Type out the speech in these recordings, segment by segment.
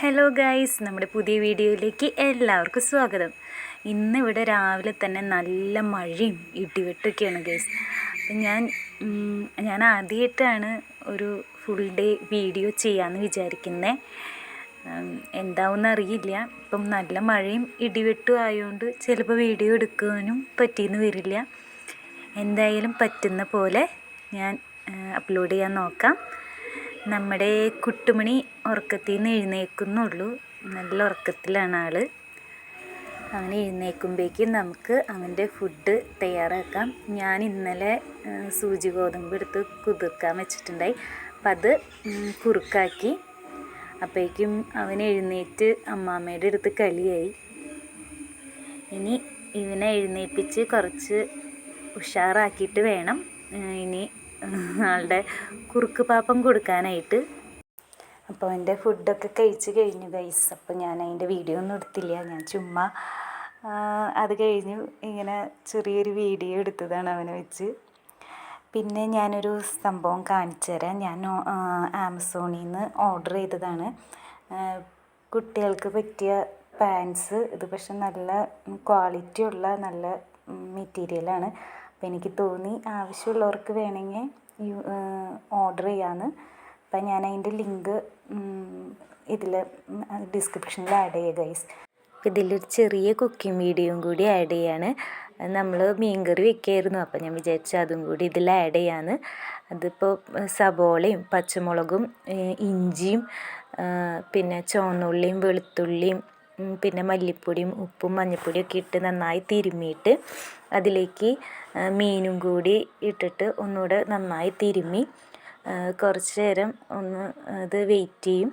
Hello guys, നമ്മുടെ പുതിയ വീഡിയോയിലേക്ക് എല്ലാവർക്കും സ്വാഗതം. ഇന്നിവിടെ രാവിലെ തന്നെ നല്ല മഴയും ഇടിവെട്ടൊക്കെയാണ് ഗൈസ്. അപ്പം ഞാൻ ആദ്യമായിട്ടാണ് ഒരു ഫുൾ ഡേ വീഡിയോ ചെയ്യാമെന്ന് വിചാരിക്കുന്നത്. എന്താവുമെന്ന് അറിയില്ല. ഇപ്പം നല്ല മഴയും ഇടിവെട്ടും ആയതുകൊണ്ട് ചിലപ്പോൾ വീഡിയോ എടുക്കാനും പറ്റിയെന്ന് വരില്ല. എന്തായാലും പറ്റുന്ന പോലെ ഞാൻ അപ്ലോഡ് ചെയ്യാൻ നോക്കാം. നമ്മുടെ കുട്ടുമണി ഉറക്കത്തിൽ നിന്ന് എഴുന്നേൽക്കുന്നുള്ളൂ. നല്ല ഉറക്കത്തിലാണ് ആൾ. അവൻ എഴുന്നേൽക്കുമ്പോഴേക്കും നമുക്ക് അവൻ്റെ ഫുഡ് തയ്യാറാക്കാം. ഞാൻ ഇന്നലെ സൂചി ഗോതമ്പ് എടുത്ത് കുതിർക്കാൻ വെച്ചിട്ടുണ്ടായി. അപ്പം അത് കുറുക്കാക്കി. അപ്പോഴേക്കും അവൻ എഴുന്നേറ്റ് അമ്മാമ്മയുടെ അടുത്ത് കളിയായി. ഇനി ഇവനെ എഴുന്നേൽപ്പിച്ച് കുറച്ച് ഉഷാറാക്കിയിട്ട് വേണം ഇനി ആളുടെ കുറുക്ക് പാപ്പം കൊടുക്കാനായിട്ട്. അപ്പോൾ എൻ്റെ ഫുഡൊക്കെ കഴിച്ച് കഴിഞ്ഞു ഗൈസ്. അപ്പോൾ ഞാൻ അതിൻ്റെ വീഡിയോ ഒന്നും എടുത്തില്ല. ഞാൻ ചുമ്മാ അത് കഴിഞ്ഞു ഇങ്ങനെ ചെറിയൊരു വീഡിയോ എടുത്തതാണ് അവനെ വെച്ച്. പിന്നെ ഞാനൊരു സംഭവം കാണിച്ചു തരാം. ഞാൻ ആമസോണിൽ നിന്ന് ഓർഡർ ചെയ്തതാണ് കുട്ടികൾക്ക് പറ്റിയ പാൻസ്. ഇത് പക്ഷെ നല്ല ക്വാളിറ്റി ഉള്ള നല്ല മെറ്റീരിയലാണ്. അപ്പോൾ എനിക്ക് തോന്നി ആവശ്യമുള്ളവർക്ക് വേണമെങ്കിൽ ഓർഡർ ചെയ്യാമെന്ന്. അപ്പം ഞാൻ അതിൻ്റെ ലിങ്ക് ഇതിൽ ഡിസ്ക്രിപ്ഷനിൽ ആഡ് ചെയ്യുക ഗൈസ്. അപ്പം ഇതിലൊരു ചെറിയ കുക്കിംഗ് വീഡിയോയും കൂടി ആഡ് ചെയ്യാണ്. നമ്മൾ മീൻകറി വെക്കായിരുന്നു. അപ്പം ഞാൻ വിചാരിച്ചു അതും കൂടി ഇതിൽ ആഡ് ചെയ്യാമെന്ന്. അതിപ്പോൾ സബോളയും പച്ചമുളകും ഇഞ്ചിയും പിന്നെ ചുവന്നുള്ളിയും വെളുത്തുള്ളിയും പിന്നെ മല്ലിപ്പൊടിയും ഉപ്പും മഞ്ഞൾപ്പൊടിയും ഒക്കെ ഇട്ട് നന്നായി തിരുമ്മിയിട്ട് അതിലേക്ക് മീനും കൂടി ഇട്ടിട്ട് ഒന്നുകൂടെ നന്നായി തിരുമ്മി കുറച്ച് നേരം ഒന്ന് അത് വെയിറ്റ് ചെയ്യും.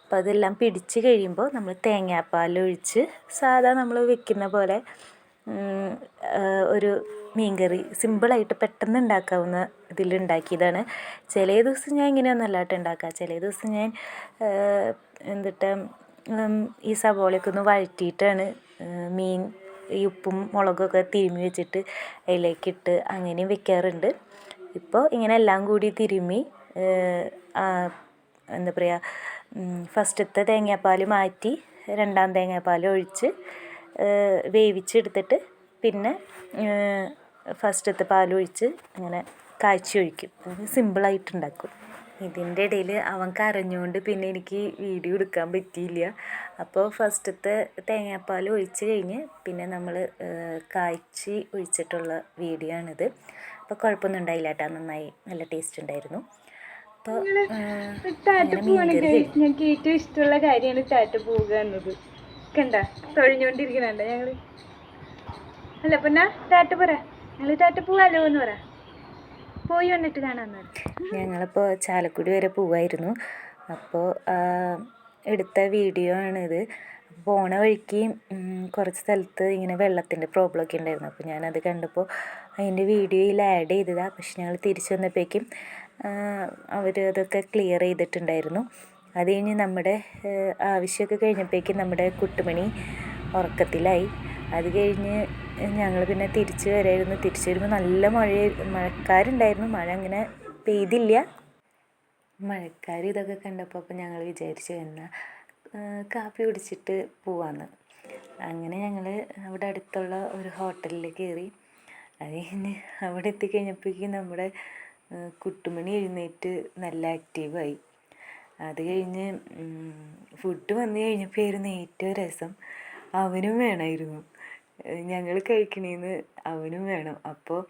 അപ്പോൾ അതെല്ലാം പിടിച്ച് കഴിയുമ്പോൾ നമ്മൾ തേങ്ങാപ്പാലൊഴിച്ച് സാധാ നമ്മൾ വെക്കുന്ന പോലെ ഒരു മീൻകറി സിമ്പിളായിട്ട് പെട്ടെന്ന് ഉണ്ടാക്കാവുന്ന ഇതിലുണ്ടാക്കിയതാണ്. ചില ദിവസം ഞാൻ ഇങ്ങനെയൊന്നല്ല കേട്ടോ ഉണ്ടാക്കുക. ചില ദിവസം ഞാൻ ഈ സവോളയൊക്കെ ഒന്ന് വഴറ്റിയിട്ടാണ് മീൻ ഈ ഉപ്പും മുളകൊക്കെ തിരുമ്മി വെച്ചിട്ട് അതിലേക്കിട്ട് അങ്ങനെയും വെക്കാറുണ്ട്. ഇപ്പോൾ ഇങ്ങനെ എല്ലാം കൂടി തിരുമ്മി എന്താ പറയുക, ഫസ്റ്റത്തെ തേങ്ങാപ്പാൽ മാറ്റി രണ്ടാം തേങ്ങാപ്പാൽ ഒഴിച്ച് വേവിച്ചെടുത്തിട്ട് പിന്നെ ഫസ്റ്റത്തെ പാലൊഴിച്ച് അങ്ങനെ കാച്ചി ഒഴിക്കും. അത് സിമ്പിളായിട്ടുണ്ടാക്കും. ഇതിൻ്റെ ഇടയിൽ അവൻ കരഞ്ഞുകൊണ്ട് പിന്നെ എനിക്ക് വീഡിയോ എടുക്കാൻ പറ്റിയില്ല. അപ്പോൾ ഫസ്റ്റത്തെ തേങ്ങാപ്പാൽ ഒഴിച്ച് കഴിഞ്ഞ് പിന്നെ നമ്മൾ കാച്ചി ഒഴിച്ചിട്ടുള്ള വീഡിയോ ആണിത്. അപ്പോൾ കുഴപ്പമൊന്നും ഉണ്ടായില്ല കേട്ടോ, നന്നായി നല്ല ടേസ്റ്റ് ഉണ്ടായിരുന്നു. അപ്പോൾ ഞങ്ങൾക്ക് ഏറ്റവും ഇഷ്ടമുള്ള കാര്യമാണ് ടാറ്റ പോവുക എന്നത്. കണ്ട തൊഴിഞ്ഞുകൊണ്ടിരിക്കുന്നുണ്ട് ഞങ്ങൾ. അല്ല പിന്നെ ടാറ്റ പറ, ഞങ്ങൾ ടാറ്റ പോവാലോ എന്ന് പറ. പോയി വന്നിട്ട് കാണാമെന്ന്. ഞങ്ങളിപ്പോൾ ചാലക്കുടി വരെ പോവായിരുന്നു. അപ്പോൾ എടുത്ത വീഡിയോ ആണിത്. പോണ വഴിക്ക് കുറച്ച് സ്ഥലത്ത് ഇങ്ങനെ വെള്ളത്തിൻ്റെ പ്രോബ്ലമൊക്കെ ഉണ്ടായിരുന്നു. അപ്പോൾ ഞാനത് കണ്ടപ്പോൾ അതിൻ്റെ വീഡിയോയിൽ ആഡ് ചെയ്തതാണ്. പക്ഷെ ഞങ്ങൾ തിരിച്ചു വന്നപ്പോഴേക്കും അവർ അതൊക്കെ ക്ലിയർ ചെയ്തിട്ടുണ്ടായിരുന്നു. അത് കഴിഞ്ഞ് നമ്മുടെ ആവശ്യമൊക്കെ കഴിഞ്ഞപ്പോഴേക്കും നമ്മുടെ കുട്ടുമണി ഉറക്കത്തിലായി. അത് കഴിഞ്ഞ് ഞങ്ങൾ പിന്നെ തിരിച്ച് വരായിരുന്നു. തിരിച്ച് വരുമ്പോൾ നല്ല മഴക്കാരുണ്ടായിരുന്നു. മഴ അങ്ങനെ പെയ്തില്ല. മഴക്കാർ ഇതൊക്കെ കണ്ടപ്പോൾ അപ്പോൾ ഞങ്ങൾ വിചാരിച്ചു എന്നാൽ കാപ്പി കുടിച്ചിട്ട് പോവാമെന്ന്. അങ്ങനെ ഞങ്ങൾ അവിടെ അടുത്തുള്ള ഒരു ഹോട്ടലിൽ കയറി. അത് കഴിഞ്ഞ് അവിടെ എത്തിക്കഴിഞ്ഞപ്പോഴേക്കും നമ്മുടെ കുട്ടുമണി എഴുന്നേറ്റ് നല്ല ആക്റ്റീവായി. അത് കഴിഞ്ഞ് ഫുഡ് വന്നു കഴിഞ്ഞപ്പോഴായിരുന്നു ഏറ്റവും രസം. അവനും വേണമായിരുന്നു. ഞങ്ങൾ കഴിക്കണേന്ന് അവനും വേണം. അപ്പോൾ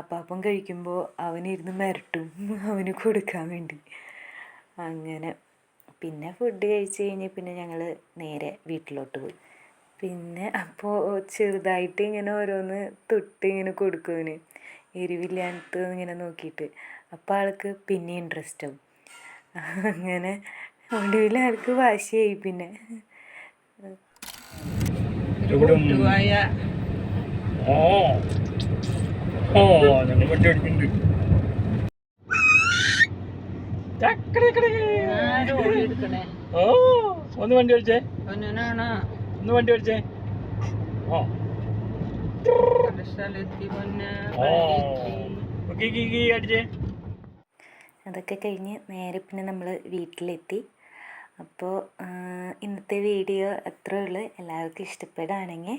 അപ്പാപ്പം കഴിക്കുമ്പോൾ അവനിരുന്ന് മിരട്ടും അവന് കൊടുക്കാൻ വേണ്ടി. അങ്ങനെ പിന്നെ ഫുഡ് കഴിച്ച് കഴിഞ്ഞ് പിന്നെ ഞങ്ങൾ നേരെ വീട്ടിലോട്ട് പോയി. പിന്നെ അപ്പോൾ ചെറുതായിട്ട് ഇങ്ങനെ ഓരോന്ന് തൊട്ട് ഇങ്ങനെ കൊടുക്കുവന് എരിവില്ലാത്ത ഇങ്ങനെ നോക്കിയിട്ട്. അപ്പോൾ ആൾക്ക് പിന്നെ ഇൻട്രസ്റ്റ് ആവും. അങ്ങനെ ഒടുവിൽ ആൾക്ക് വാശിയായി. പിന്നെ ഒന്ന് വണ്ടി ഓടിച്ചേ, ഒന്ന് വണ്ടി ഓടിച്ചേ. അതൊക്കെ കഴിഞ്ഞ് നേരെ പിന്നെ നമ്മൾ വീട്ടിലെത്തി. അപ്പോൾ ഇന്നത്തെ വീഡിയോ അത്രേ ഉള്ളൂ. എല്ലാവർക്കും ഇഷ്ടപ്പെടുകയാണെങ്കിൽ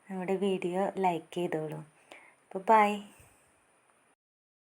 നമ്മുടെ വീഡിയോ ലൈക്ക് ചെയ്തോളൂ. അപ്പോൾ ബൈ.